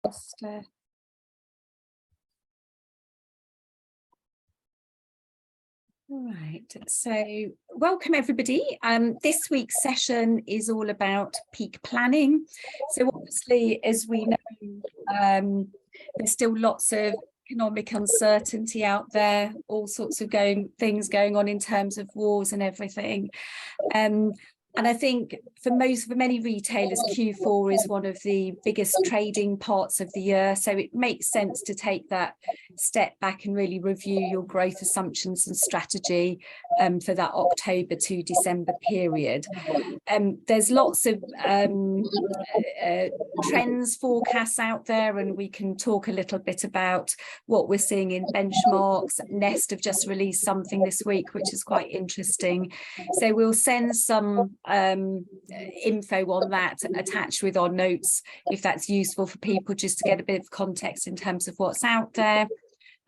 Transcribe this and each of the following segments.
Just, Right, so welcome everybody. This week's session is all about peak planning. So obviously, as we know, there's still lots of economic uncertainty out there, all sorts of things going on in terms of wars and everything. And I think for many retailers, Q4 is one of the biggest trading parts of the year. So it makes sense to take that step back and really review your growth assumptions and strategy for that October to December period. There's lots of trends forecasts out there, and we can talk a little bit about what we're seeing in benchmarks. Nest have just released something this week, which is quite interesting. So we'll send some info on that attached with our notes if that's useful for people, just to get a bit of context in terms of what's out there.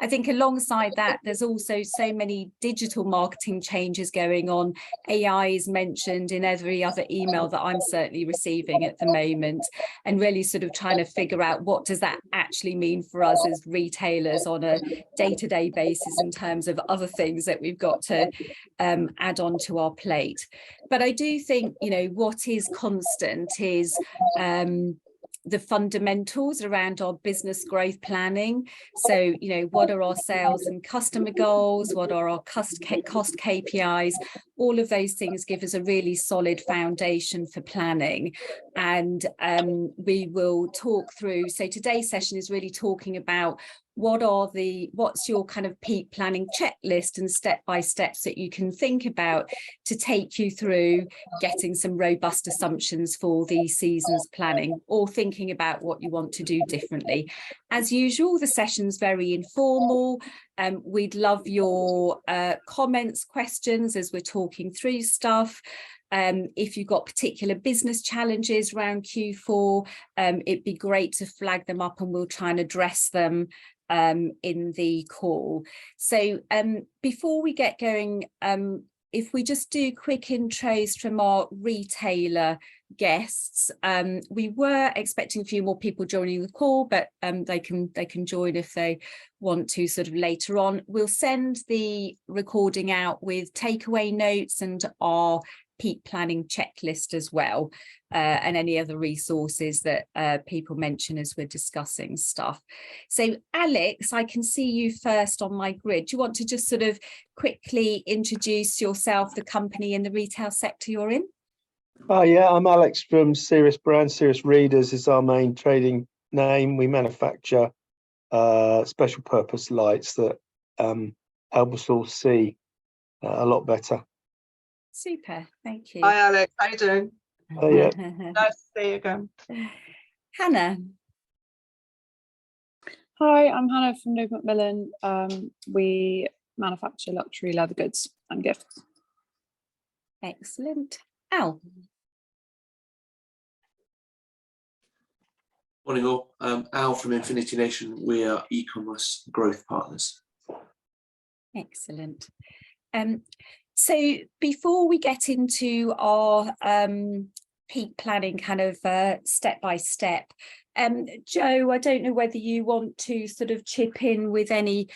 I think alongside that, there's also so many digital marketing changes going on. AI is mentioned in every other email that I'm certainly receiving at the moment, and really sort of trying to figure out what does that actually mean for us as retailers on a day-to-day basis in terms of other things that we've got to add on to our plate. But I do think, you know, what is constant is the fundamentals around our business growth planning. So, you know, what are our sales and customer goals? What are our cost KPIs? All of those things give us a really solid foundation for planning. And we will talk through, so today's session is really talking about what's your kind of peak planning checklist and step-by-steps that you can think about to take you through getting some robust assumptions for the season's planning, or thinking about what you want to do differently. As usual, the session's very informal. We'd love your comments, questions as we're talking through stuff. If you've got particular business challenges around Q4, it'd be great to flag them up and we'll try and address them in the call. So before we get going, if we just do quick intros from our retailer guests. We were expecting a few more people joining the call, but they can join if they want to sort of later on. We'll send the recording out with takeaway notes and our peak planning checklist as well, and any other resources that people mention as we're discussing stuff. So Alex, I can see you first on my grid. Do you want to just sort of quickly introduce yourself, the company and the retail sector you're in? Oh yeah, I'm Alex from Cirrus Brands. Cirrus Readers is our main trading name. We manufacture special purpose lights that help us all see a lot better. Super, thank you. Hi Alex, how you doing? Yeah. Nice to see you again. Hannah. Hi, I'm Hannah from Luke Macmillan. We manufacture luxury leather goods and gifts. Excellent. Al. Morning all, Al from Infinity Nation. We are e-commerce growth partners. Excellent. So before we get into our peak planning kind of step by step, Joe, I don't know whether you want to sort of chip in with any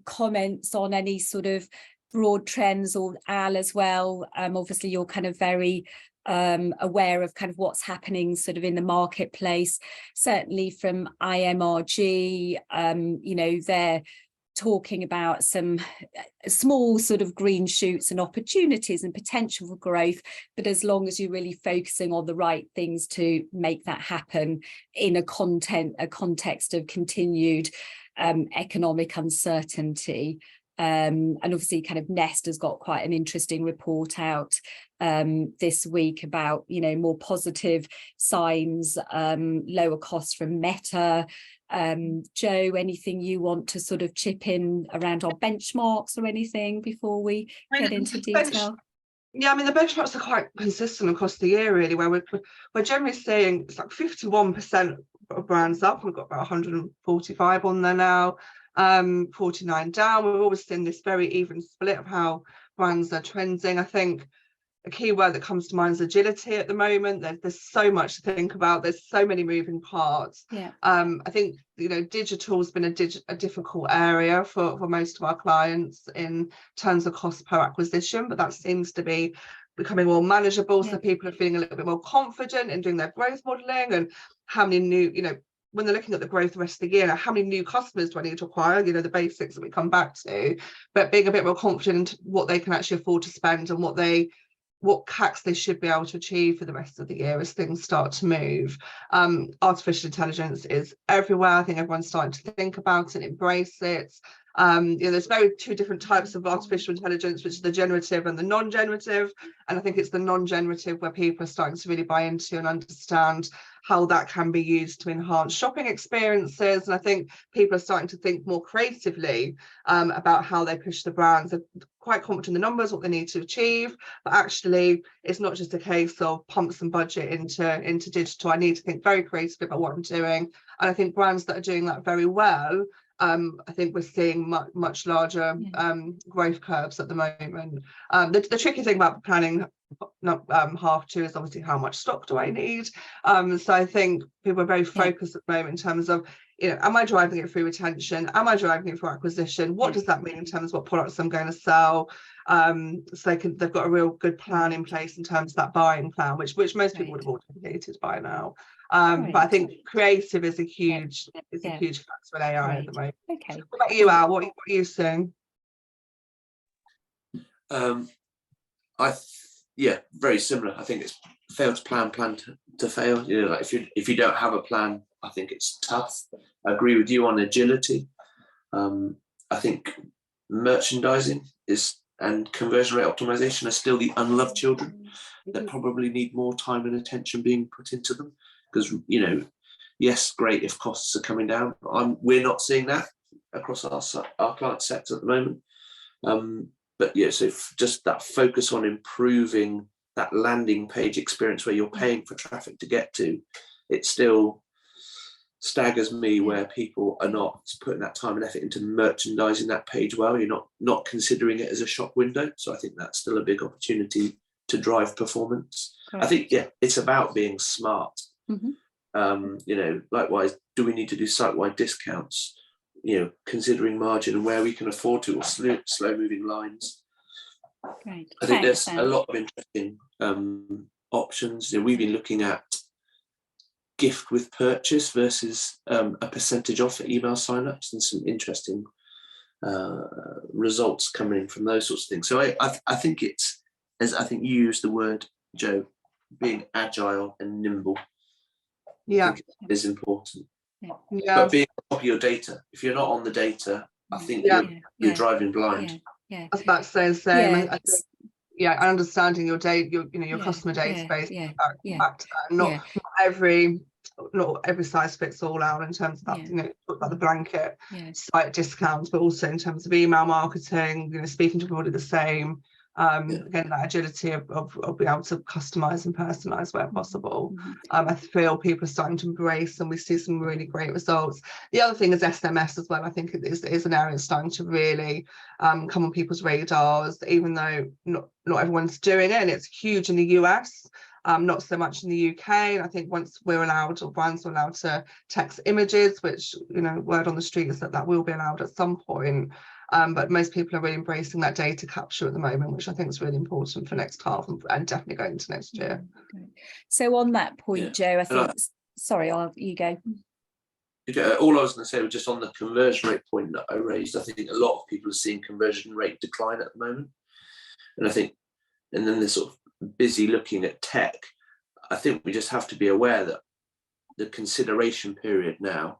comments on any sort of broad trends, or Al as well. Obviously you're kind of very aware of kind of what's happening sort of in the marketplace, certainly from IMRG. You know, they're talking about some small sort of green shoots and opportunities and potential for growth, but as long as you're really focusing on the right things to make that happen in a context of continued economic uncertainty. And obviously kind of Nest has got quite an interesting report out this week about, you know, more positive signs, lower costs from Meta. Joe, anything you want to sort of chip in around our benchmarks or anything before we get into detail? Yeah, I mean, the benchmarks are quite consistent across the year, really, where we're generally seeing it's like 51% of brands up. We've got about 145 on there now, 49 down. We've always seen this very even split of how brands are trending. I think a key word that comes to mind is agility at the moment. There's so much to think about. There's so many moving parts. Yeah. I think, you know, digital has been a difficult area for most of our clients in terms of cost per acquisition, but that seems to be becoming more manageable. Yeah. So people are feeling a little bit more confident in doing their growth modelling, and how many new, you know, when they're looking at the growth the rest of the year, how many new customers do I need to acquire? You know, the basics that we come back to, but being a bit more confident in what they can actually afford to spend and what CACs they should be able to achieve for the rest of the year as things start to move. Artificial intelligence is everywhere. I think everyone's starting to think about it, embrace it. You know, there's two different types of artificial intelligence, which is the generative and the non-generative. And I think it's the non-generative where people are starting to really buy into and understand how that can be used to enhance shopping experiences. And I think people are starting to think more creatively about how they push the brands. They're quite confident in the numbers, what they need to achieve, but actually it's not just a case of pump some budget into digital. I need to think very creatively about what I'm doing. And I think brands that are doing that very well, I think we're seeing much larger growth curves at the moment. The tricky thing about planning half two is obviously how much stock do I need. So I think people are very focused at the moment in terms of, you know, am I driving it through retention? Am I driving it for acquisition? What does that mean in terms of what products I'm going to sell? So they've got a real good plan in place in terms of that buying plan, which most people would have automated by now. But I think creative is a huge factor in AI at the moment. Okay. What about you, Al? What are you seeing? Very similar. I think it's fail to plan to fail. You know, like if you don't have a plan, I think it's tough. I agree with you on agility. I think merchandising and conversion rate optimization are still the unloved children that probably need more time and attention being put into them. Because, you know, yes, great if costs are coming down. We're not seeing that across our client sector at the moment. But yeah, so just that focus on improving that landing page experience where you're paying for traffic to get to, it still staggers me where people are not putting that time and effort into merchandising that page well. You're not considering it as a shop window. So I think that's still a big opportunity to drive performance. Correct. I think, it's about being smart. Mm-hmm. You know, likewise, do we need to do site-wide discounts? You know, considering margin and where we can afford to, or slow moving lines. Great. I think there's a lot of interesting options. You know, we've been looking at gift with purchase versus a percentage off for email signups, and some interesting results coming from those sorts of things. So I think it's, as I think you used the word, Joe, being agile and nimble. I think is important. But being on top of your data. If you're not on the data, I think you're driving blind. I was about to say the same. I think, understanding your data, your customer database, back to that. Not every size fits all out in terms of that. You know, talk about the blanket site discounts, but also in terms of email marketing. You know, speaking to everybody the same. Again, that agility of being able to customize and personalize where possible. I feel people are starting to embrace, and we see some really great results. The other thing is SMS as well. I think it is an area that's starting to really come on people's radars, even though not everyone's doing it, and it's huge in the US. Not so much in the UK. I think once we're allowed, or brands are allowed to text images, which, you know, word on the street is that will be allowed at some point. But most people are really embracing that data capture at the moment, which I think is really important for next half and definitely going into next year. So on that point, Joe, I think, sorry, you go. All I was going to say was just on the conversion rate point that I raised. I think a lot of people are seeing conversion rate decline at the moment. And I think, and then they're sort of busy looking at tech. I think we just have to be aware that the consideration period now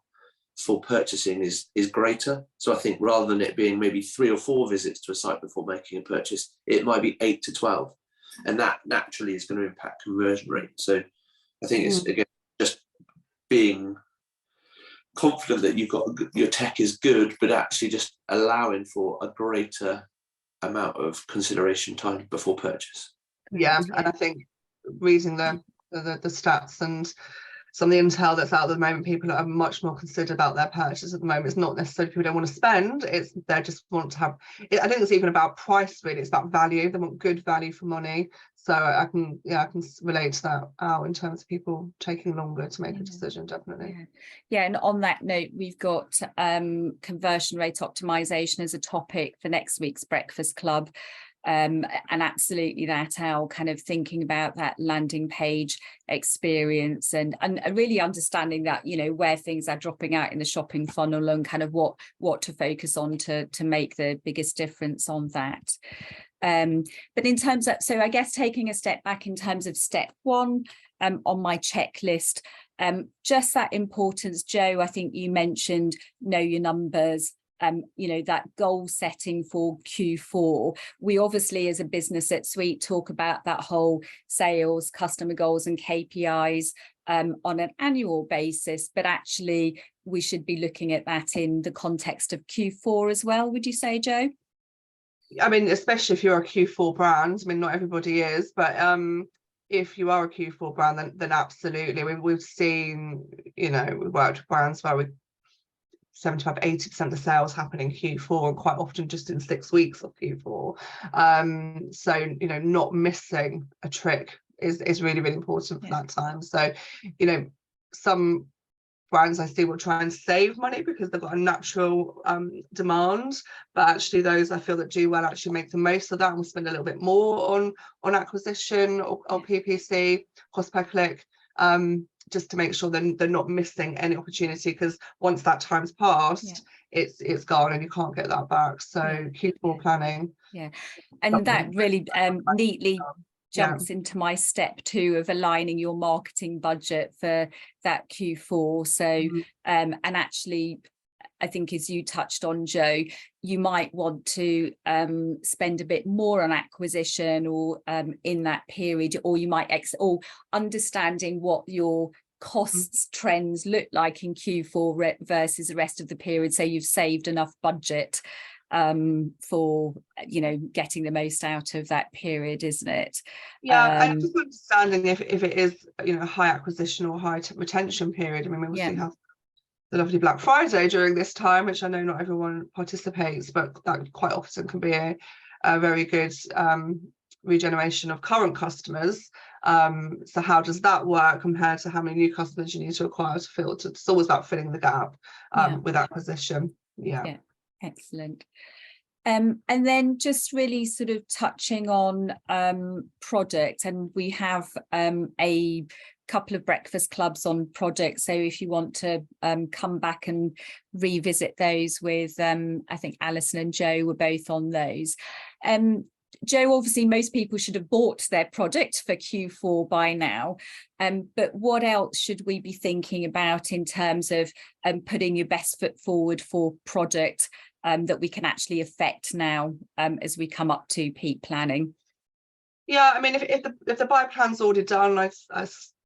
for purchasing is greater. So I think rather than it being maybe 3 or 4 visits to a site before making a purchase, it might be 8 to 12. And that naturally is going to impact conversion rate. So I think it's, again, just being confident that you've got your tech is good, but actually just allowing for a greater amount of consideration time before purchase. And I think reading the stats and some of the intel that's out at the moment, people are much more considered about their purchase at the moment. It's not necessarily people don't want to spend, it's they just want to have it. I think it's even about price, really. It's about value. They want good value for money. So I can relate to that out in terms of people taking longer to make a decision, definitely. Yeah, and on that note, we've got conversion rate optimization as a topic for next week's Breakfast Club. And absolutely that, Al, kind of thinking about that landing page experience and really understanding that, you know, where things are dropping out in the shopping funnel and kind of what to focus on to make the biggest difference on that. But in terms of, so I guess taking a step back in terms of step one on my checklist, just that importance, Joe, I think you mentioned know your numbers. You know, that goal setting for Q4. We obviously as a business at Sweet talk about that whole sales, customer goals and KPIs on an annual basis, but actually we should be looking at that in the context of Q4 as well. Would you say, Joe? I mean, especially if you're a Q4 brand. I mean, not everybody is, but if you are a Q4 brand, then absolutely. We've seen, you know, we've worked with brands where we 75-80% of the sales happen in Q4, and quite often just in 6 weeks of Q4. So, you know, not missing a trick is really, really important for that time. So, you know, some brands I see will try and save money because they've got a natural demand, but actually those I feel that do well actually make the most of that and will spend a little bit more on acquisition or PPC, cost per click, just to make sure they're not missing any opportunity, because once that time's passed, it's gone and you can't get that back. So Q4 planning. And that really neatly jumps into my step 2 of aligning your marketing budget for that Q4. So and actually I think, as you touched on, Joe, you might want to spend a bit more on acquisition or in that period, or you might or understanding what your costs trends look like in Q4 versus the rest of the period, so you've saved enough budget for, you know, getting the most out of that period, isn't it? And just understanding if it is, you know, a high acquisition or high retention period. I mean, we obviously have the lovely Black Friday during this time, which I know not everyone participates, but that quite often can be a very good regeneration of current customers. So how does that work compared to how many new customers you need to acquire to fill? It's always about filling the gap with acquisition. Excellent. And then just really sort of touching on product, and we have a couple of breakfast clubs on product, so if you want to come back and revisit those with I think Alison and Joe were both on those. Joe, obviously most people should have bought their product for Q4 by now, but what else should we be thinking about in terms of putting your best foot forward for product that we can actually affect now as we come up to peak planning? I mean, if the buy plan's already done, I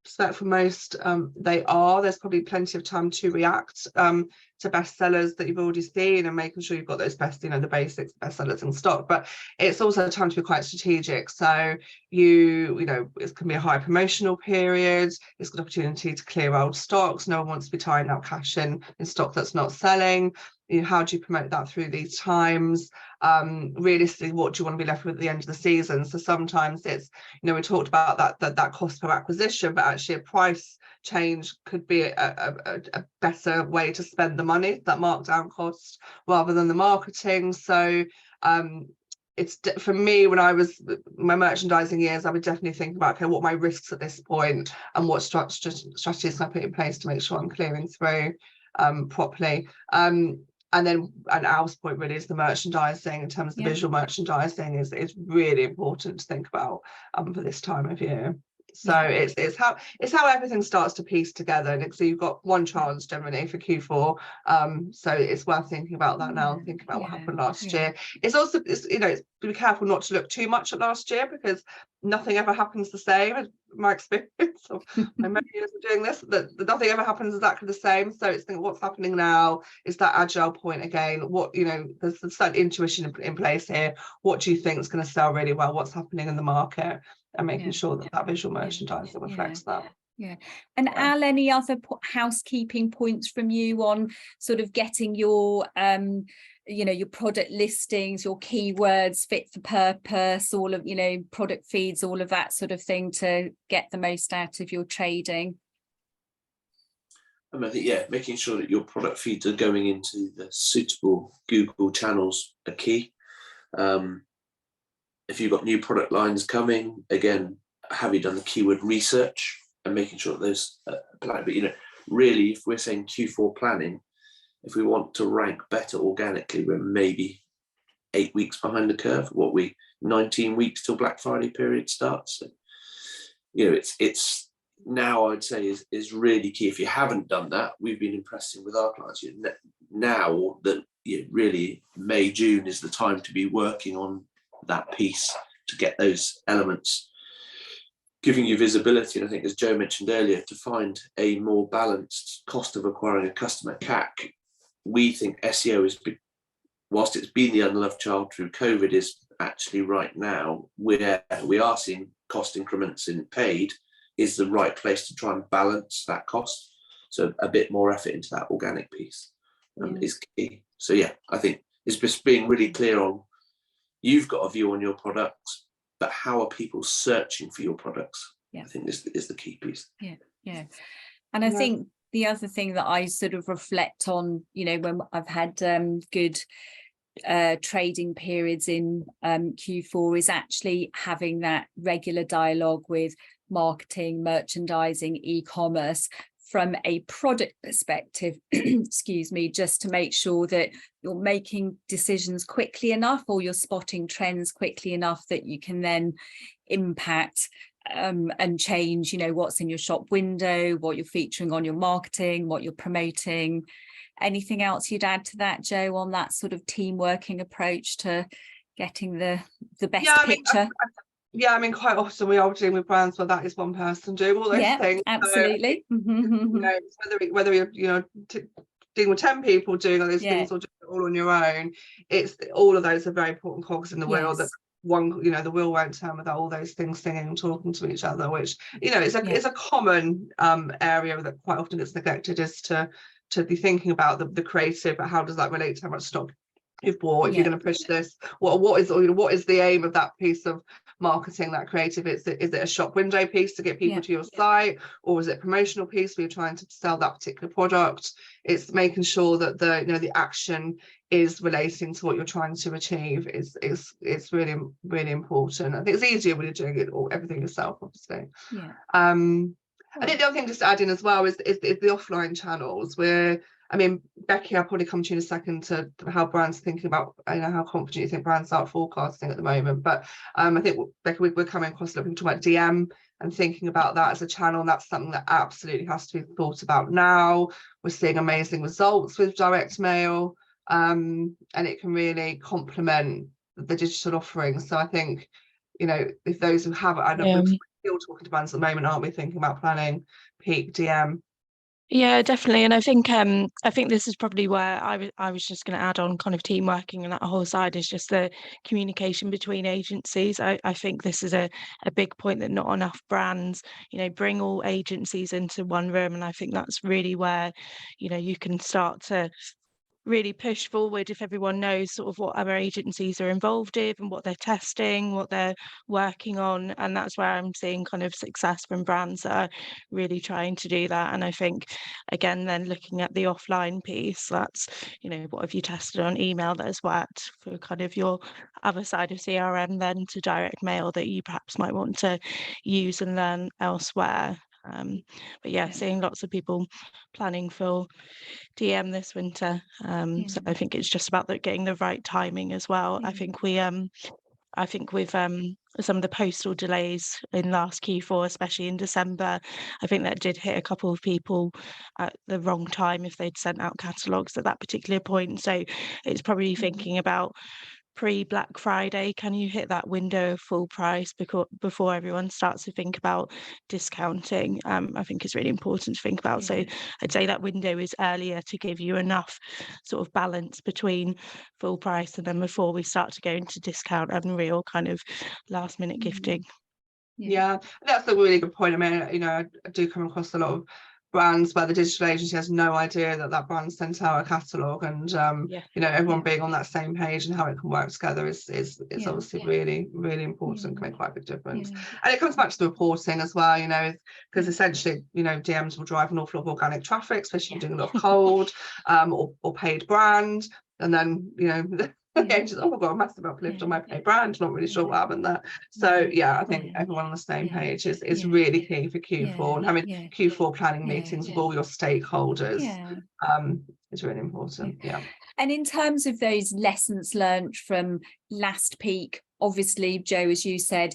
suspect for most there's probably plenty of time to react to bestsellers that you've already seen and making sure you've got those best, you know, the basics bestsellers in stock. But it's also time to be quite strategic. So you know, it can be a high promotional period. It's a good opportunity to clear old stocks. No one wants to be tying up cash in stock that's not selling. You know, how do you promote that through these times? Realistically, what do you want to be left with at the end of the season? So sometimes it's, you know, we talked about that cost per acquisition, but actually a price change could be a better way to spend the money, that markdown cost, rather than the marketing. So it's for me, when I was my merchandising years, I would definitely think about, okay, what are my risks at this point and what strategies can I put in place to make sure I'm clearing through properly. And Al's point really is the merchandising in terms of the visual merchandising is really important to think about for this time of year. So it's how everything starts to piece together, and so you've got one chance generally for Q4. So it's worth thinking about that now and thinking about what happened last year. It's also, you know, be careful not to look too much at last year, because nothing ever happens the same. In my experience of my many years of doing this, that nothing ever happens exactly the same. So it's thinking what's happening now is that agile point again. What, you know, there's a certain intuition in place here. What do you think is going to sell really well? What's happening in the market? And making sure that visual merchandising reflects that. And Yeah. Al, any other housekeeping points from you on sort of getting your your product listings, your keywords fit for purpose, all of product feeds, all of that sort of thing to get the most out of your trading? I think, yeah, making sure that your product feeds are going into the suitable Google channels are key. If you've got new product lines coming, again, have you done the keyword research and making sure that those but really, if we're saying Q4 planning, if we want to rank better organically, we're maybe 8 weeks behind the curve. 19 weeks till Black Friday period starts. So, it's now, I'd say, is really key. If you haven't done that, we've been impressing with our clients. Now that really May, June is the time to be working on that piece to get those elements giving you visibility. And I think, as Joe mentioned earlier, to find a more balanced cost of acquiring a customer, CAC, we think SEO is, whilst it's been the unloved child through COVID, is actually right now where we are seeing cost increments in paid is the right place to try and balance that cost. So a bit more effort into that organic piece is key. So yeah, I think it's just being really clear on, you've got a view on your products, but how are people searching for your products? I think this is the key piece. Yeah. And I think the other thing that I sort of reflect on, when I've had good trading periods in Q4, is actually having that regular dialogue with marketing, merchandising, e-commerce from a product perspective, excuse me, just to make sure that you're making decisions quickly enough, or you're spotting trends quickly enough that you can then impact and change, what's in your shop window, what you're featuring on your marketing, what you're promoting. Anything else you'd add to that, Joe, on that sort of team working approach to getting the best picture? Quite often we are dealing with brands where that is one person doing all those things. Absolutely. So, whether you're dealing with 10 people doing all those things or just all on your own, it's all of those are very important cogs in the wheel. That the wheel won't turn without all those things singing and talking to each other, which is a common area that quite often gets neglected, is to be thinking about the creative, but how does that relate to how much stock you've bought? If you're going to push this, what is the aim of that piece of marketing, that creative? Is it a shop window piece to get people to your site, or is it a promotional piece where you're trying to sell that particular product? It's making sure that the action is relating to what you're trying to achieve. It's really, really important. I think it's easier when you're doing everything yourself, obviously. I think the other thing just to add in as well is the offline channels, where Becky, I'll probably come to you in a second to how brands are thinking about, how confident you think brands are forecasting at the moment. But I think, Becky, we're coming across looking to about DM and thinking about that as a channel, and that's something that absolutely has to be thought about now. We're seeing amazing results with direct mail, and it can really complement the digital offerings. So I think, if those who have, we're still talking to brands at the moment, aren't we, thinking about planning peak DM? Yeah, definitely. And I think this is probably where I was just going to add on kind of team working, and that whole side is just the communication between agencies. I think this is a big point, that not enough brands, bring all agencies into one room. And I think that's really where, you can start to really push forward if everyone knows sort of what other agencies are involved in and what they're testing, what they're working on. And that's where I'm seeing kind of success from brands that are really trying to do that. And I think, again, then looking at the offline piece, that's, what have you tested on email that has worked for kind of your other side of CRM, then to direct mail that you perhaps might want to use and learn elsewhere. But seeing lots of people planning for DM this winter. So I think it's just about getting the right timing as well. I think with some of the postal delays in last Q4, especially in December, I think that did hit a couple of people at the wrong time if they'd sent out catalogues at that particular point. So it's probably thinking about pre-Black Friday, can you hit that window of full price before everyone starts to think about discounting? I think is really important to think about. So I'd say that window is earlier to give you enough sort of balance between full price and then before we start to go into discount and real kind of last minute gifting. Yeah, that's a really good point. I mean, you know, I do come across a lot of brands where the digital agency has no idea that that brand sent out a catalogue, and Yeah. you know, everyone Yeah. being on that same page and how it can work together is Yeah. obviously really important, can make quite a big difference. Yeah. And it comes back to the reporting as well, you know, because essentially, you know, DMs will drive an awful lot of organic traffic, especially if you're doing a lot of cold or paid brand, and then, you know, the agents, oh, I've got a massive uplift on my paid brand, not really sure what happened there. So yeah, I think everyone on the same page is really key for Q4, and having Q4 planning meetings with all your stakeholders is really important. Yeah. And in terms of those lessons learned from last peak, obviously, Joe, as you said,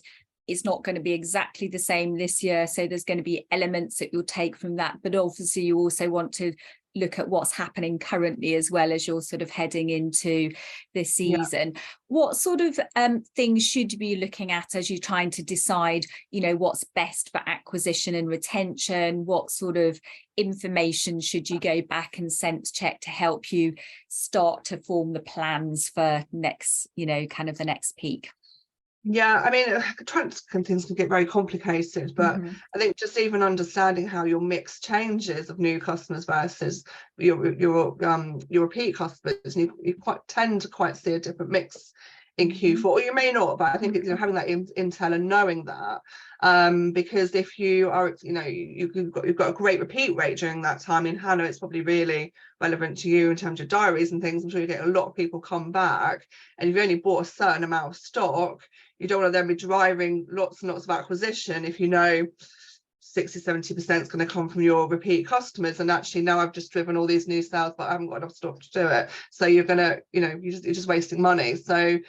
it's not going to be exactly the same this year. So there's going to be elements that you'll take from that. But obviously, you also want to look at what's happening currently as well as you're sort of heading into the season. What sort of things should you be looking at as you're trying to decide, you know, what's best for acquisition and retention? What sort of information should you go back and sense check to help you start to form the plans for next, you know, kind of the next peak? Yeah, I mean, things can get very complicated, but I think just even understanding how your mix changes of new customers versus your repeat customers, and you tend to quite see a different mix in Q4, or you may not, but I think it's, you know, having that intel and knowing that, because if you are, you know, you've got a great repeat rate during that time. In Hannah, it's probably really relevant to you in terms of diaries and things. I'm sure you get a lot of people come back, and you've only bought a certain amount of stock. You don't want to then be driving lots and lots of acquisition if you know 60-70% is going to come from your repeat customers, and actually now I've just driven all these new sales but I haven't got enough stock to do it. So you're gonna, you know, you're just wasting money. So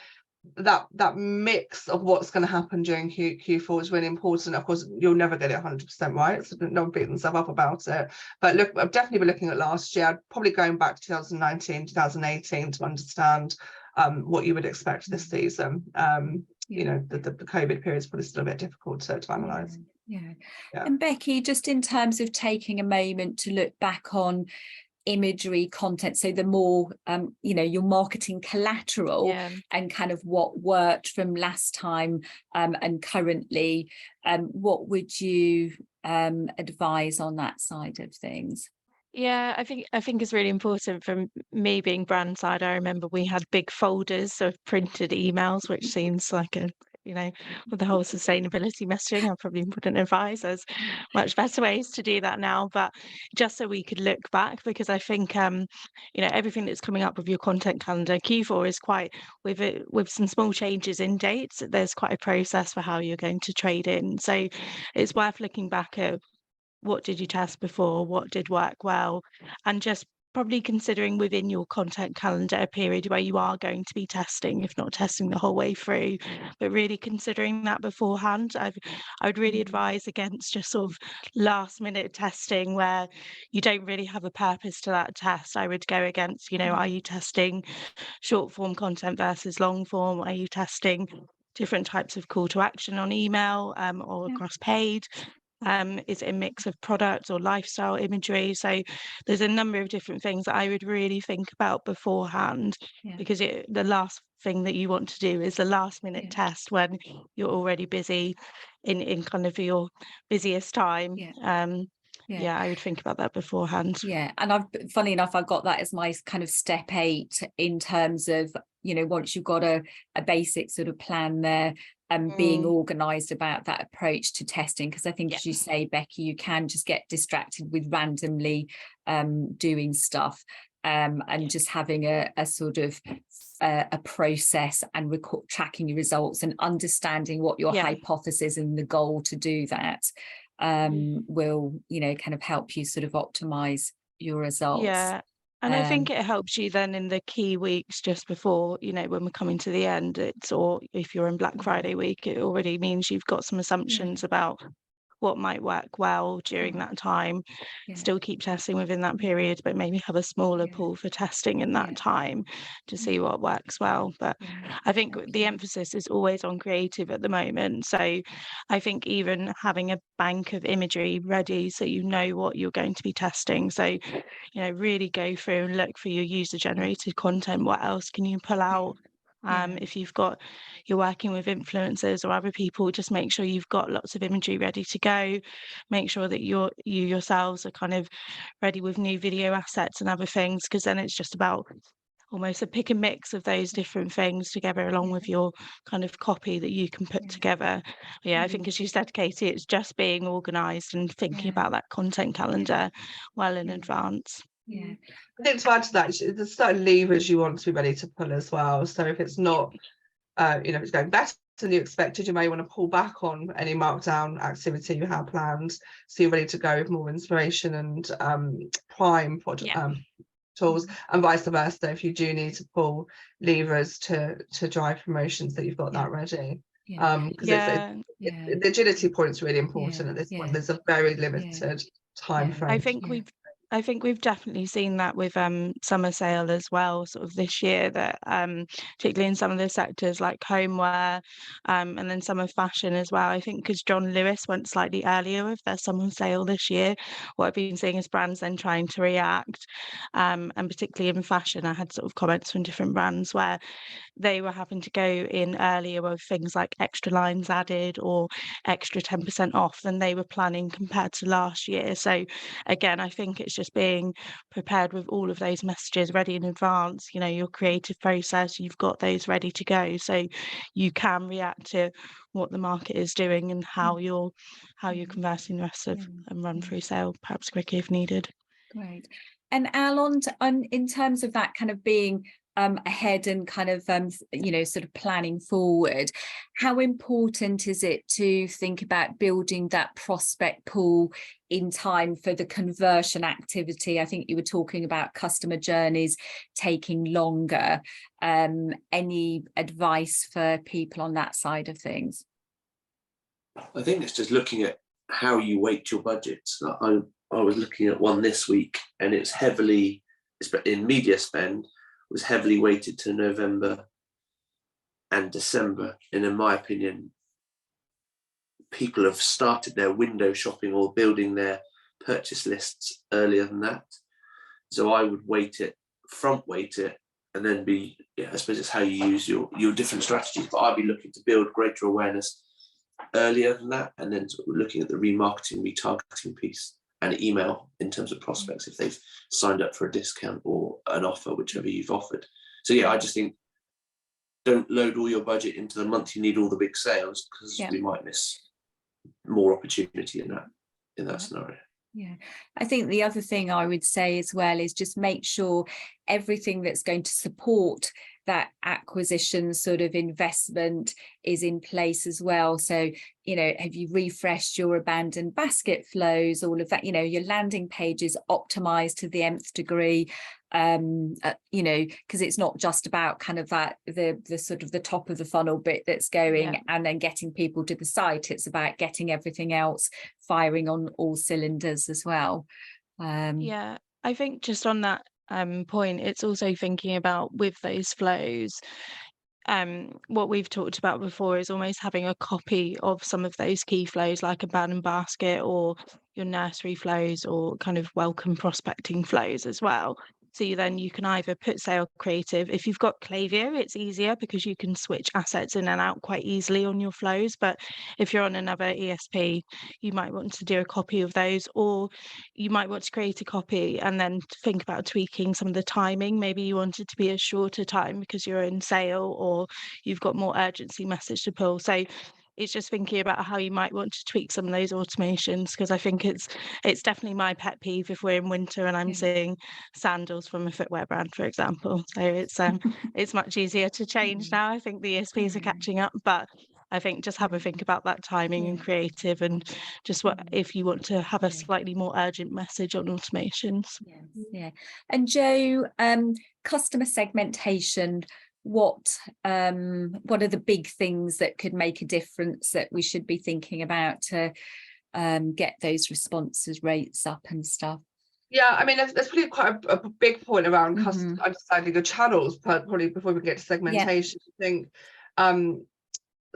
that mix of what's going to happen during Q4 is really important. Of course, you'll never get it 100% right, so no one beat themselves up about it. But look, I've definitely been looking at last year. I'd probably going back to 2019, 2018 to understand what you would expect this season. You know, the COVID period is probably still a bit difficult to analyse. Yeah. And Becky, just in terms of taking a moment to look back on imagery content, so the more you know, your marketing collateral and kind of what worked from last time and currently, what would you advise on that side of things? Yeah, I think it's really important. From me being brand side, I remember we had big folders of printed emails, which seems like a, you know, with the whole sustainability messaging, I probably wouldn't advise. There's much better ways to do that now, but just so we could look back, because I think you know, everything that's coming up with your content calendar, Q4 is quite, with some small changes in dates, there's quite a process for how you're going to trade in. So it's worth looking back at what did you test before, what did work well, and just probably considering within your content calendar a period where you are going to be testing, if not testing the whole way through, but really considering that beforehand. I would really advise against just sort of last minute testing where you don't really have a purpose to that test. I would go against, you know, are you testing short form content versus long form? Are you testing different types of call to action on email or across paid? Is it a mix of product or lifestyle imagery? So there's a number of different things that I would really think about beforehand, because the last thing that you want to do is the last minute test when you're already busy in kind of your busiest time. I would think about that beforehand. And funny enough, I've got that as my kind of step 8 in terms of, you know, once you've got a basic sort of plan there, and being organised about that approach to testing, because I think, as you say, Becky, you can just get distracted with randomly doing stuff, and just having a sort of a process and tracking your results and understanding what your hypothesis and the goal to do that will, you know, kind of help you sort of optimize your results. And I think it helps you then in the key weeks just before, you know, when we're coming to the end, or if you're in Black Friday week, it already means you've got some assumptions about what might work well during that time. Still keep testing within that period, but maybe have a smaller pool for testing in that time to see what works well. But I think the emphasis is always on creative at the moment. So I think even having a bank of imagery ready so you know what you're going to be testing. So, you know, really go through and look for your user generated content. What else can you pull out If you're working with influencers or other people, just make sure you've got lots of imagery ready to go. Make sure that you yourselves are kind of ready with new video assets and other things, because then it's just about almost a pick and mix of those different things together, along with your kind of copy that you can put together. I think, as you said, Katie, it's just being organised and thinking about that content calendar well in advance. Yeah. I think to add to that, there's certain levers you want to be ready to pull as well. So if it's not, if it's going better than you expected, you may want to pull back on any markdown activity you have planned, so you're ready to go with more inspiration and prime tools, and vice versa. If you do need to pull levers to drive promotions, that you've got that ready. Because the agility point is really important at this point. There's a very limited time frame. I think we've definitely seen that with summer sale as well, sort of this year, that particularly in some of the sectors like homeware, and then some of fashion as well. I think because John Lewis went slightly earlier with their summer sale this year, what I've been seeing is brands then trying to react, and particularly in fashion, I had sort of comments from different brands where they were having to go in earlier with things like extra lines added or extra 10% off than they were planning compared to last year. So again, I think it's just being prepared with all of those messages ready in advance. Your creative process, you've got those ready to go, so you can react to what the market is doing and how you're conversing the rest of and run through sale perhaps quickly if needed. Great. And Al, in terms of that kind of being ahead and kind of sort of planning forward, how important is it to think about building that prospect pool in time for the conversion activity? I think you were talking about customer journeys taking longer. Any advice for people on that side of things? I think it's just looking at how you weight your budgets. I was looking at one this week, and it's heavily, in media spend, was heavily weighted to November and December. And in my opinion, people have started their window shopping or building their purchase lists earlier than that. So I would front weight it, and then I suppose it's how you use your different strategies, but I'd be looking to build greater awareness earlier than that, and then sort of looking at the remarketing, retargeting piece, and email in terms of prospects if they've signed up for a discount or an offer, whichever you've offered. So I just think don't load all your budget into the month you need all the big sales, because we might miss more opportunity in that scenario. Yeah, I think the other thing I would say as well is just make sure everything that's going to support that acquisition sort of investment is in place as well. So, have you refreshed your abandoned basket flows, all of that, your landing page is optimized to the nth degree, because it's not just about kind of that, the sort of the top of the funnel bit that's going and then getting people to the site. It's about getting everything else firing on all cylinders as well. I think just on that point, it's also thinking about with those flows, what we've talked about before is almost having a copy of some of those key flows, like abandoned basket or your nursery flows or kind of welcome prospecting flows as well. So you can either put sale creative. If you've got Klaviyo, it's easier because you can switch assets in and out quite easily on your flows. But if you're on another ESP, you might want to do a copy of those, or you might want to create a copy and then think about tweaking some of the timing. Maybe you want it to be a shorter time because you're in sale, or you've got more urgency message to pull. So it's just thinking about how you might want to tweak some of those automations, because I think it's definitely my pet peeve if we're in winter and I'm seeing sandals from a footwear brand, for example. So it's much easier to change now. I think the ESPs are catching up, but I think just have a think about that timing and creative, and just what if you want to have a slightly more urgent message on automations. And Jo, customer segmentation, what are the big things that could make a difference that we should be thinking about to get those responses rates up and stuff? Yeah, I mean, there's probably quite a big point around understanding the channels, probably before we get to segmentation. I think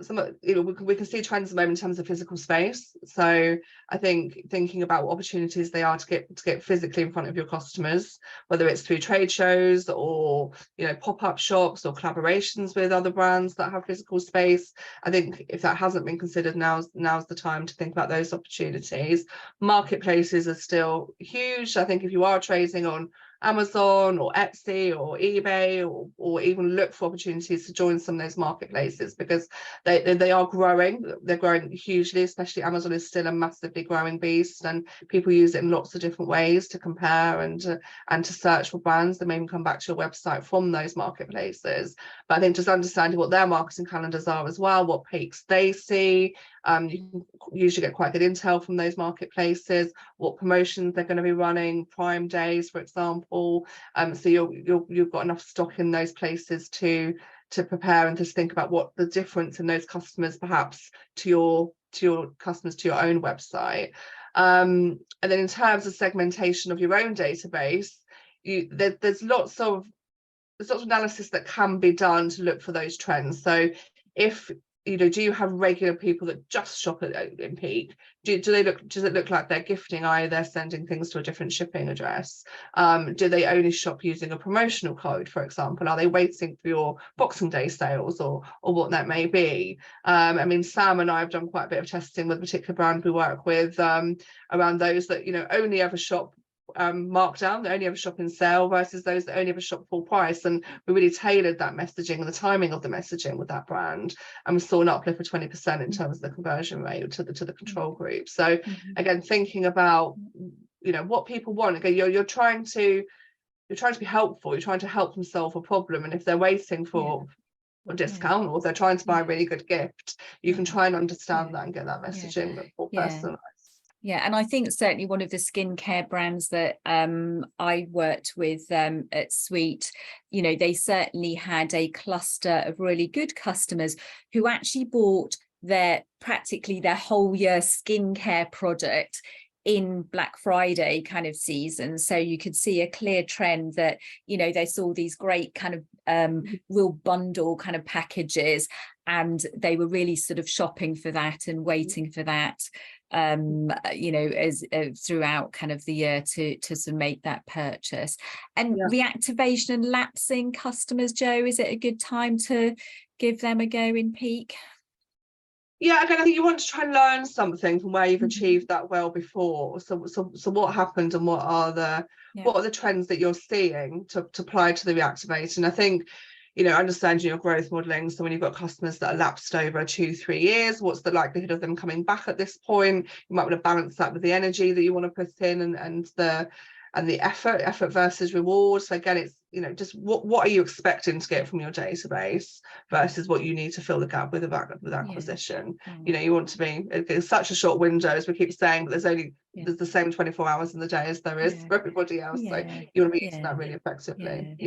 you know, we can see trends at the moment in terms of physical space. So I think thinking about what opportunities they are to get physically in front of your customers, whether it's through trade shows or, you know, pop-up shops or collaborations with other brands that have physical space. I think if that hasn't been considered, now's the time to think about those opportunities. Marketplaces are still huge. I think if you are trading on Amazon or Etsy or eBay, or even look for opportunities to join some of those marketplaces, because they are growing. They're growing hugely, especially Amazon is still a massively growing beast, and people use it in lots of different ways to compare and to search for brands. They may even come back to your website from those marketplaces. But I think just understanding what their marketing calendars are as well, what peaks they see. You can usually get quite good intel from those marketplaces, what promotions they're going to be running, Prime days, for example. So you've got enough stock in those places to prepare and to think about what the difference in those customers, perhaps to your customers, to your own website. And then in terms of segmentation of your own database, there's lots of analysis that can be done to look for those trends. So if you know, do you have regular people that just shop in peak? Does it look like they're gifting, i.e. they're sending things to a different shipping address? Do they only shop using a promotional code, for example? Are they waiting for your Boxing Day sales or what that may be? I mean, Sam and I have done quite a bit of testing with a particular brand we work with around those that, you know, only ever shop markdown, they only ever shop in sale, versus those that only ever shop full price. And we really tailored that messaging and the timing of the messaging with that brand, and we saw an uplift of 20% in terms of the conversion rate to the control group. So again, thinking about, you know, what people want. Again, you're trying to be helpful, you're trying to help them solve a problem, and if they're waiting for a discount or they're trying to buy a really good gift, you can try and understand that and get that messaging more personalized. Yeah, and I think certainly one of the skincare brands that I worked with at Sweet, you know, they certainly had a cluster of really good customers who actually bought practically their whole year skincare product in Black Friday kind of season. So you could see a clear trend that, you know, they saw these great kind of real bundle kind of packages, and they were really sort of shopping for that and waiting for that, you know, as throughout kind of the year to sort of make that purchase. And reactivation and lapsing customers, Jo, is it a good time to give them a go in peak? Yeah, again, I think you want to try and learn something from where you've achieved that well before. So what happened, and what are the trends that you're seeing to apply to the reactivate? And I think, you know, understanding your growth modeling. So when you've got customers that are lapsed over 2-3 years, what's the likelihood of them coming back at this point? You might want to balance that with the energy that you want to put in and the effort versus reward. So again, it's, you know, just what are you expecting to get from your database versus what you need to fill the gap with acquisition. You know, you want to be, it's such a short window, as we keep saying, but there's the same 24 hours in the day as there is for everybody else. So you want to be using that really effectively.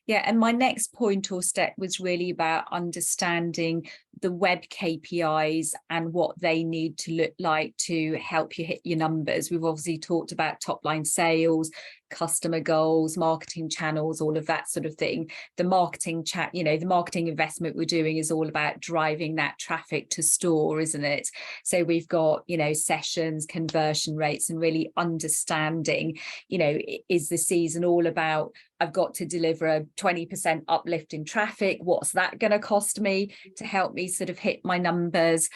And my next point or step was really about understanding the web KPIs and what they need to look like to help you hit your numbers. We've obviously talked about top line sales, customer goals, marketing channels, all of that sort of thing. The marketing you know, the marketing investment we're doing is all about driving that traffic to store, isn't it? So we've got, you know, sessions, conversion rates, and really understanding, you know, is the season all about, I've got to deliver a 20% uplift in traffic, what's that going to cost me to help me sort of hit my numbers?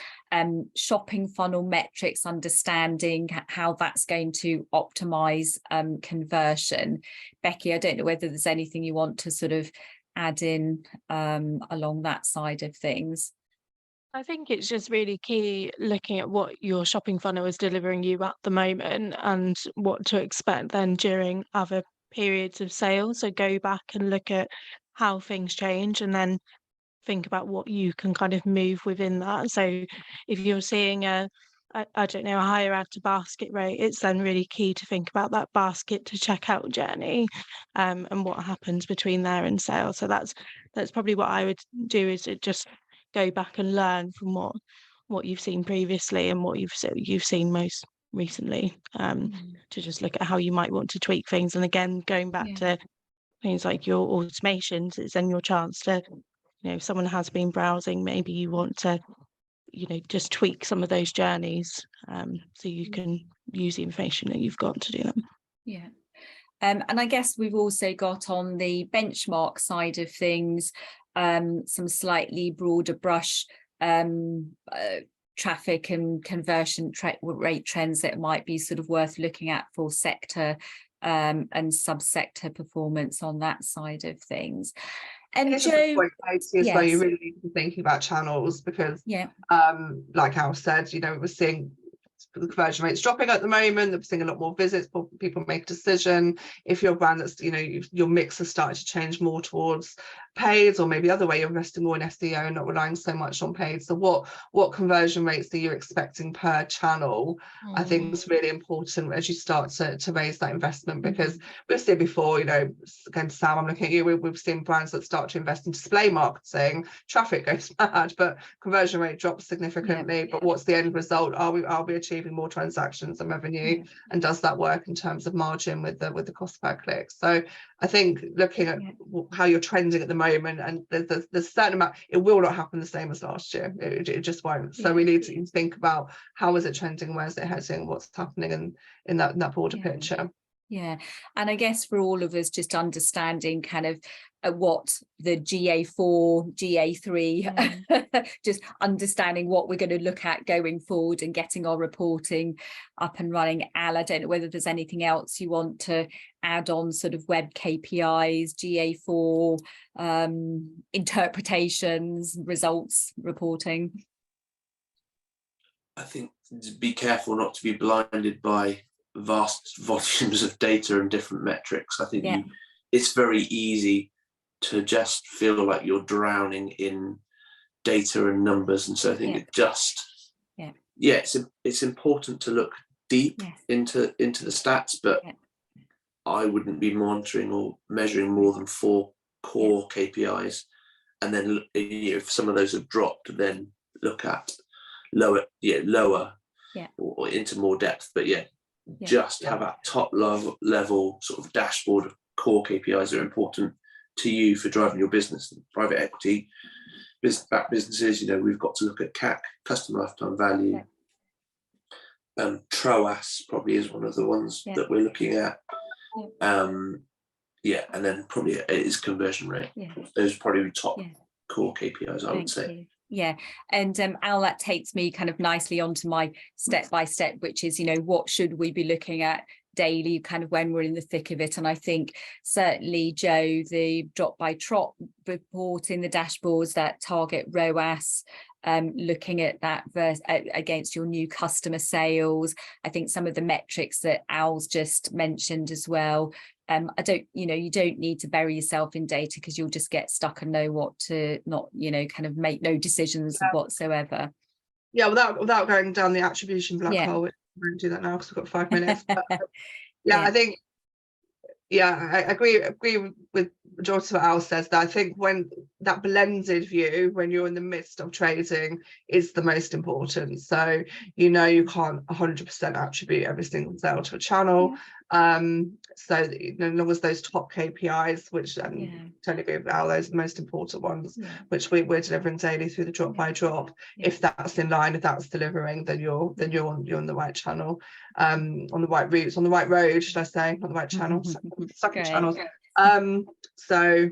Shopping funnel metrics, understanding how that's going to optimize conversion. Becky, I don't know whether there's anything you want to sort of add in along that side of things. I think it's just really key looking at what your shopping funnel is delivering you at the moment and what to expect then during other periods of sales. So go back and look at how things change, and then think about what you can kind of move within that. So if you're seeing a higher add to basket rate, it's then really key to think about that basket to checkout journey, and what happens between there and sale. So that's probably what I would do, is it just go back and learn from what you've seen previously and what you've seen most recently, to just look at how you might want to tweak things. And again, going back to things like your automations, it's then your chance to you know, if someone has been browsing, maybe you want to, you know, just tweak some of those journeys, so you can use the information that you've got to do them. Yeah. And I guess we've also got on the benchmark side of things, some slightly broader brush traffic and conversion rate trends that might be sort of worth looking at for sector and subsector performance on that side of things. And It's a good Jo, point, Katie, as well. yes. You really need to be thinking about channels, because Yeah, like Al said, you know, we're seeing the conversion rates dropping at the moment. We're seeing a lot more visits, people make a decision. If you're a brand that's, you know, your mix has started to change more towards paid, or maybe other way, you're investing more in SEO and not relying so much on paid. So what conversion rates are you expecting per channel? I think it's really important as you start to raise that investment, because we've seen before, you know, again, Sam, I'm looking at you, we've seen brands that start to invest in display marketing, traffic goes mad, but conversion rate drops significantly. But what's the end result? Are we achieving more transactions and revenue? And does that work in terms of margin with the cost per click? So I think looking at how you're trending at the moment, and there's a certain amount, it will not happen the same as last year. It just won't. So we need to think about how is it trending, where's it heading, what's happening in that broader picture. Yeah, and I guess for all of us, just understanding kind of what the GA4, GA3, just understanding what we're going to look at going forward and getting our reporting up and running. Al, I don't know whether there's anything else you want to add on sort of web KPIs, GA4, interpretations, results reporting. I think be careful not to be blinded by vast volumes of data and different metrics. I think it's very easy to just feel like you're drowning in data and numbers, and so I think it just it's important to look deep into the stats, but I wouldn't be monitoring or measuring more than 4 core KPIs, and then if some of those have dropped, then look at lower or into more depth. But just have a top level sort of dashboard of core KPIs that are important to you for driving your business. Private equity backed businesses, you know, we've got to look at CAC, customer lifetime value. TROAS probably is one of the ones that we're looking at. And then probably it is conversion rate. Those are probably top core KPIs, I would say. Yeah, and Al, that takes me kind of nicely onto my step-by-step, which is, you know, what should we be looking at daily, kind of when we're in the thick of it. And I think certainly, Jo, the drop by trot report in the dashboards, that target ROAS, looking at that against your new customer sales. I think some of the metrics that Al's just mentioned as well. You don't need to bury yourself in data, because you'll just get stuck and know what to not, you know, kind of make no decisions whatsoever. Yeah, without going down the attribution black hole, we won't do that now because we've got 5 minutes. But, I think, I agree with majority of what Al says, that I think when that blended view, when you're in the midst of trading, is the most important. So, you know, you can't 100% attribute every single sale to a channel. So as long as those top KPIs, which totally agree with Al, those are the most important ones, which we're delivering daily through the drop by drop. If that's in line, if that's delivering, then you're on the right channel, on the right routes, on the right road, should I say, not the right channel, stuck in channels. So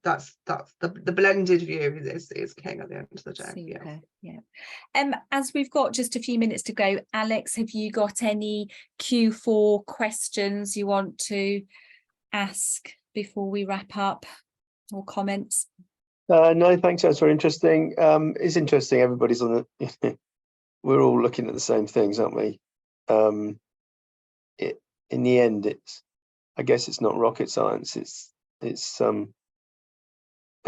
that's the blended view is king at the end of the day. As we've got just a few minutes to go, Alex, have you got any Q4 questions you want to ask before we wrap up, or comments? No, thanks, that's very interesting. It's interesting, everybody's on the we're all looking at the same things, aren't we? In the end, I guess it's not rocket science, it's but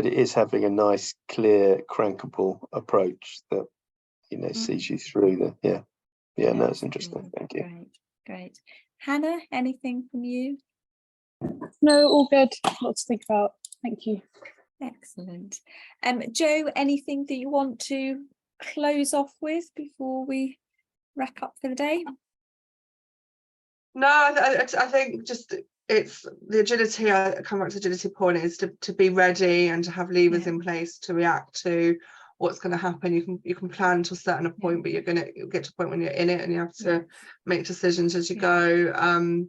it is having a nice, clear, crankable approach that, you know, sees you through the no, it's interesting. Thank you. Great. Hannah, anything from you? No, all good. Lots to think about. Thank you. Excellent. Jo, anything that you want to close off with before we wrap up for the day? No, I think just it's the agility, I come back to the agility point, is to be ready and to have levers Yeah. in place to react to what's going to happen. You can plan to a certain point, but you'll get to a point when you're in it and you have to make decisions as you go.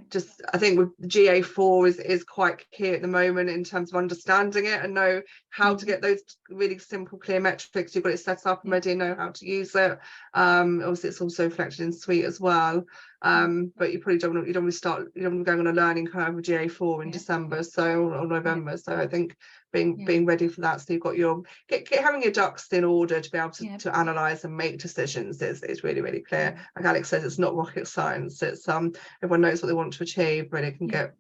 Just I think with GA4 is quite key at the moment in terms of understanding it and know how to get those really simple, clear metrics. You've got it set up and ready and know how to use it. Obviously it's also reflected in Suite as well. But you probably don't want to start, you don't want to go on a learning curve with GA4 in December or November. So I think being ready for that, so you've got your having your ducks in order to be able to analyze and make decisions is really, really clear. Like Alex says, it's not rocket science. It's everyone knows what they want to achieve, but it can get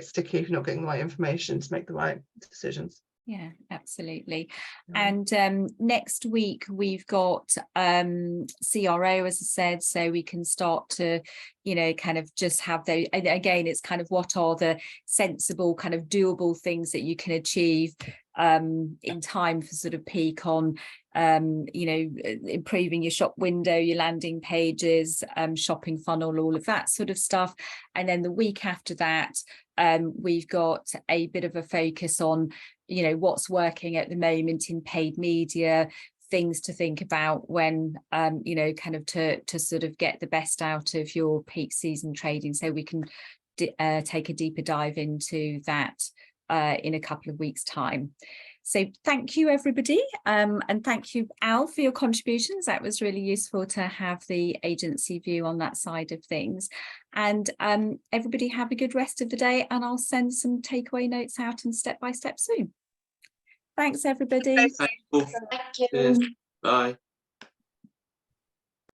sticky if you're not getting the right information to make the right decisions. Yeah, absolutely. And next week we've got CRO, as I said, so we can start to, you know, kind of just have those. Again, it's kind of what are the sensible kind of doable things that you can achieve in time for sort of peak on, you know, improving your shop window, your landing pages, shopping funnel, all of that sort of stuff. And then the week after that, we've got a bit of a focus on, you know, what's working at the moment in paid media, things to think about when, you know, kind of to sort of get the best out of your peak season trading. So we can take a deeper dive into that in a couple of weeks' time. So thank you, everybody. And thank you, Al, for your contributions. That was really useful to have the agency view on that side of things. And everybody have a good rest of the day, and I'll send some takeaway notes out and step by step soon. Thanks, everybody. Thank you. Cheers. Bye.